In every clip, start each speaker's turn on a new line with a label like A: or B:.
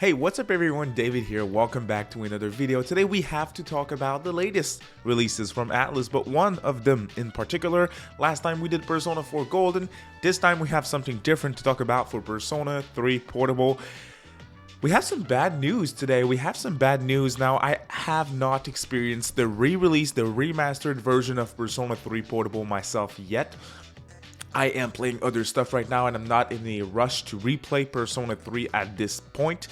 A: Hey, what's up everyone, David here, welcome back to another video. Today we have to talk about the latest releases from Atlus, but one of them in particular. Last time we did Persona 4 Golden, this time we have something different to talk about for Persona 3 Portable. We have some bad news today. Now, I have not experienced the re-release, the remastered version of Persona 3 Portable myself yet. I am playing other stuff right now and I'm not in a rush to replay Persona 3 at this point.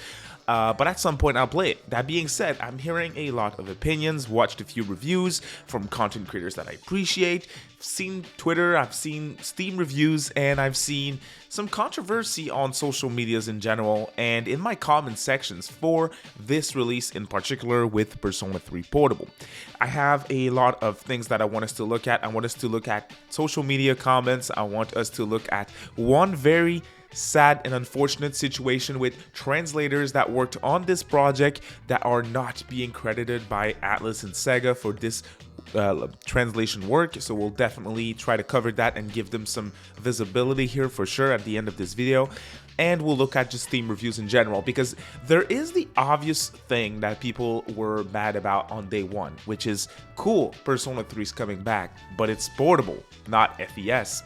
A: But at some point I'll play it. That being said, I'm hearing a lot of opinions, watched a few reviews from content creators that I appreciate, seen Twitter, I've seen Steam reviews, and I've seen some controversy on social medias in general and in my comment sections for this release in particular with Persona 3 Portable. I have a lot of things that I want us to look at. I want us to look at social media comments. I want us to look at one very sad and unfortunate situation with translators that worked on this project that are not being credited by Atlus and Sega for this translation work. So we'll definitely try to cover that and give them some visibility here for sure at the end of this video. And we'll look at just Steam reviews in general, because there is the obvious thing that people were mad about on day one, which is cool, Persona 3 is coming back, but it's portable, not FES.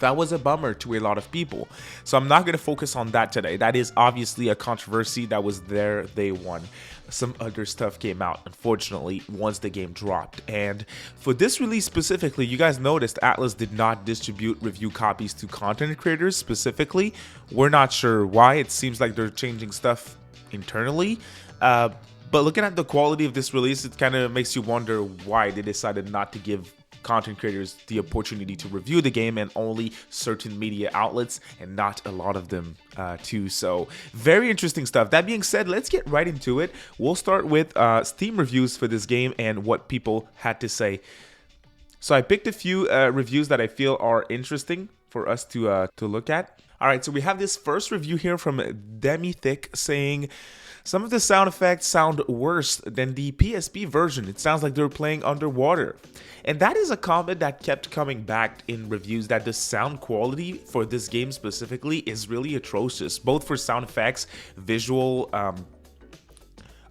A: That was a bummer to a lot of people. So I'm not going to focus on that today. That is obviously a controversy that was there day one. Some other stuff came out, unfortunately, once the game dropped. And for this release specifically, you guys noticed Atlus did not distribute review copies to content creators specifically. We're not sure why. It seems like they're changing stuff internally. But looking at the quality of this release, it kind of makes you wonder why they decided not to give content creators the opportunity to review the game, and only certain media outlets and not a lot of them too. So very interesting stuff. That being said, let's get right into it. We'll start with Steam reviews for this game and what people had to say. So I picked a few reviews that I feel are interesting for us to look at. All right, so we have this first review here from Demi-Thick saying, some of the sound effects sound worse than the PSP version. It sounds like they're playing underwater. And that is a comment that kept coming back in reviews, that the sound quality for this game specifically is really atrocious, both for sound effects, visual,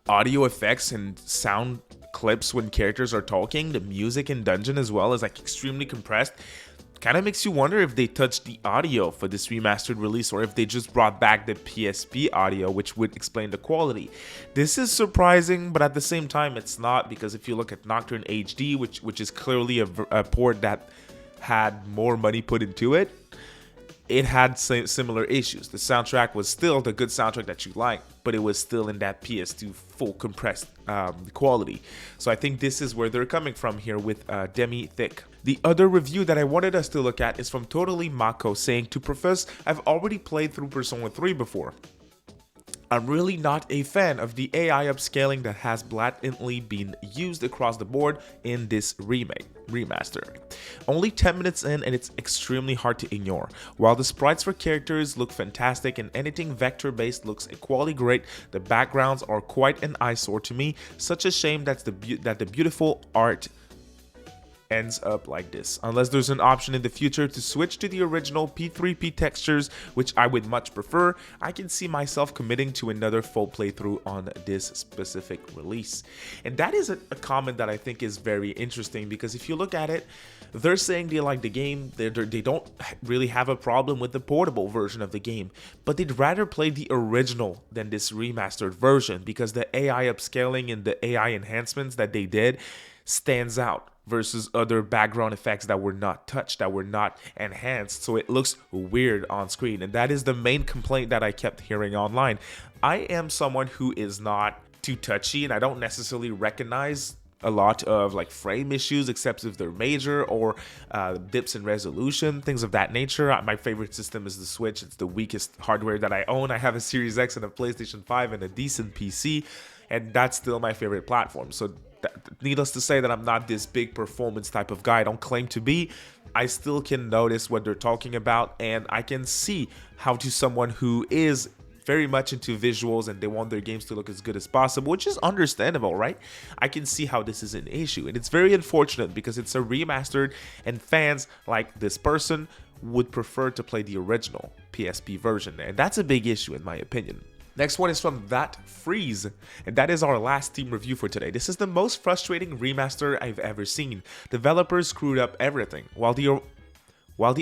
A: audio effects, and sound clips when characters are talking. The music in dungeon as well is like extremely compressed. Kind of makes you wonder if they touched the audio for this remastered release, or if they just brought back the PSP audio, which would explain the quality. This is surprising, but at the same time it's not, because if you look at Nocturne HD, which is clearly a port that had more money put into it, it had similar issues. The soundtrack was still the good soundtrack that you like, but it was still in that PS2 full compressed quality. So I think this is where they're coming from here with Demi-Thick. The other review that I wanted us to look at is from Totally Mako saying, to preface, I've already played through Persona 3 before. I'm really not a fan of the AI upscaling that has blatantly been used across the board in this remaster. Only 10 minutes in and it's extremely hard to ignore. While the sprites for characters look fantastic and anything vector based looks equally great, the backgrounds are quite an eyesore to me. Such a shame that the beautiful art ends up like this. Unless there's an option in the future to switch to the original P3P textures, which I would much prefer, I can see myself committing to another full playthrough on this specific release. And that is a comment that I think is very interesting, because if you look at it, they're saying they like the game, they don't really have a problem with the portable version of the game, but they'd rather play the original than this remastered version, because the AI upscaling and the AI enhancements that they did stands out versus other background effects that were not touched, that were not enhanced, so it looks weird on screen. And that is the main complaint that I kept hearing online. I am someone who is not too touchy, and I don't necessarily recognize a lot of like frame issues, except if they're major, or dips in resolution, things of that nature. My favorite system is the Switch. It's the weakest hardware that I own. I have a Series X and a PlayStation 5 and a decent PC, and that's still my favorite platform. So needless to say that I'm not this big performance type of guy. I don't claim to be. I still can notice what they're talking about, and I can see how, to someone who is very much into visuals and they want their games to look as good as possible, which is understandable, right? I can see how this is an issue, and it's very unfortunate because it's a remastered, and fans like this person would prefer to play the original PSP version, and that's a big issue in my opinion. Next one is from That Freeze, and that is our last Steam review for today. This is the most frustrating remaster I've ever seen. Developers screwed up everything. While the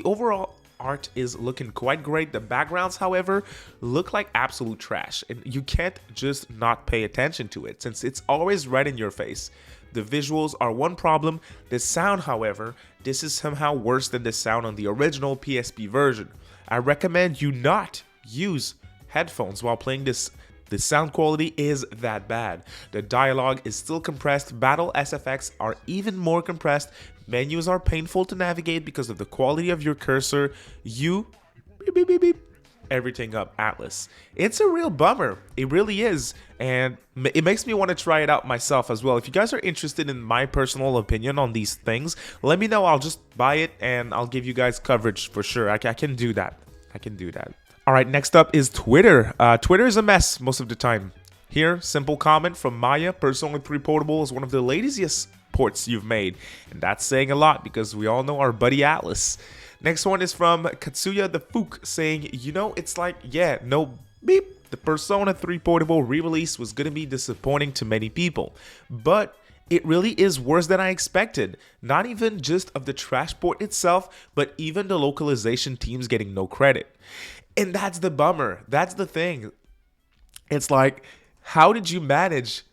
A: overall art is looking quite great, the backgrounds, however, look like absolute trash, and you can't just not pay attention to it since it's always right in your face. The visuals are one problem. The sound, however, this is somehow worse than the sound on the original PSP version. I recommend you not use headphones while playing this. The sound quality is that bad. The dialogue is still compressed, battle SFX are even more compressed, menus are painful to navigate because of the quality of your cursor, everything up Atlas. It's a real bummer, it really is, and it makes me want to try it out myself as well. If you guys are interested in my personal opinion on these things, let me know. I'll just buy it and I'll give you guys coverage for sure. I can do that. All right, next up is Twitter. Twitter is a mess most of the time. Here, simple comment from Maya. Persona 3 Portable is one of the laziest ports you've made. And that's saying a lot because we all know our buddy Atlas. Next one is from Katsuya the Fook saying, you know, it's like, yeah, no beep. The Persona 3 Portable re-release was going to be disappointing to many people. But it really is worse than I expected. Not even just of the trash port itself, but even the localization teams getting no credit. And that's the bummer. That's the thing. It's like, how did you manage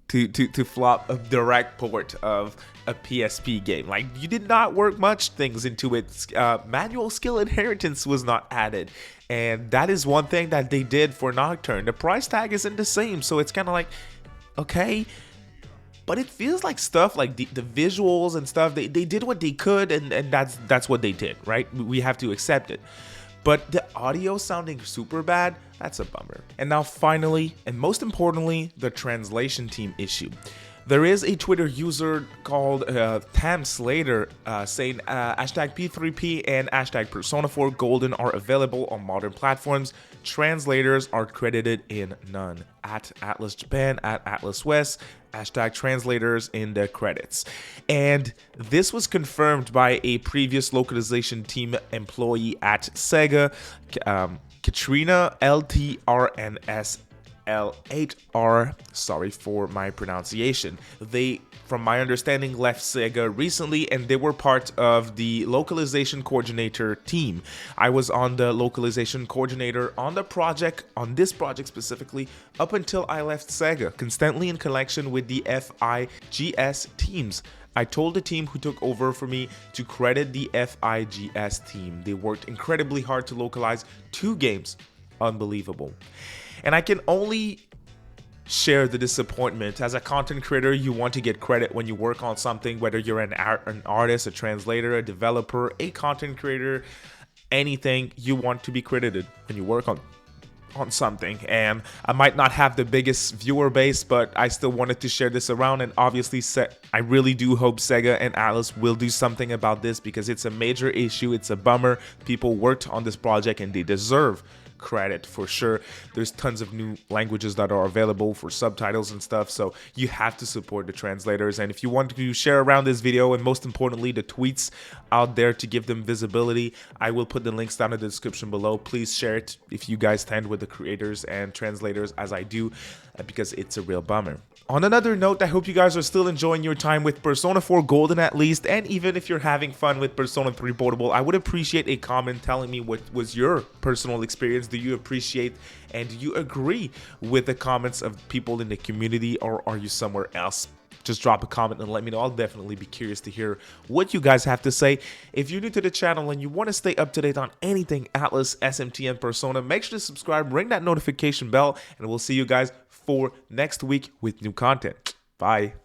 A: to flop a direct port of a PSP game? Like, you did not work much things into it. Manual skill inheritance was not added. And that is one thing that they did for Nocturne. The price tag isn't the same, so it's kind of like, okay. But it feels like stuff like the visuals and stuff, they did what they could, and that's what they did, right? We have to accept it. But the audio sounding super bad, that's a bummer. And now finally, and most importantly, the translation team issue. There is a Twitter user called Tam Slater saying hashtag P3P and hashtag Persona 4 Golden are available on modern platforms. Translators are credited in none. At Atlas Japan, at Atlas West, hashtag translators in the credits. And this was confirmed by a previous localization team employee at Sega, Katrina LTRNS L8R, sorry for my pronunciation. They, from my understanding, left Sega recently, and they were part of the localization coordinator team. I was on the localization coordinator on this project specifically, up until I left Sega, constantly in connection with the FIGS teams. I told the team who took over for me to credit the FIGS team. They worked incredibly hard to localize 2 games. Unbelievable. And I can only share the disappointment. As a content creator, you want to get credit when you work on something, whether you're an artist, a translator, a developer, a content creator, anything, you want to be credited when you work on something. And I might not have the biggest viewer base, but I still wanted to share this around. And obviously, I really do hope Sega and Atlas will do something about this because it's a major issue. It's a bummer. People worked on this project and they deserve credit for sure. There's tons of new languages that are available for subtitles and stuff, so you have to support the translators. And if you want to share around this video, and most importantly the tweets out there to give them visibility, I will put the links down in the description below. Please share it if you guys stand with the creators and translators as I do, because it's a real bummer. On another note, I hope you guys are still enjoying your time with Persona 4 Golden at least, and even if you're having fun with Persona 3 Portable, I would appreciate a comment telling me what was your personal experience. Do you appreciate and do you agree with the comments of people in the community, or are you somewhere else? Just drop a comment and let me know. I'll definitely be curious to hear what you guys have to say. If you're new to the channel and you want to stay up to date on anything Atlas, SMT, and Persona, make sure to subscribe, ring that notification bell, and we'll see you guys for next week with new content. Bye.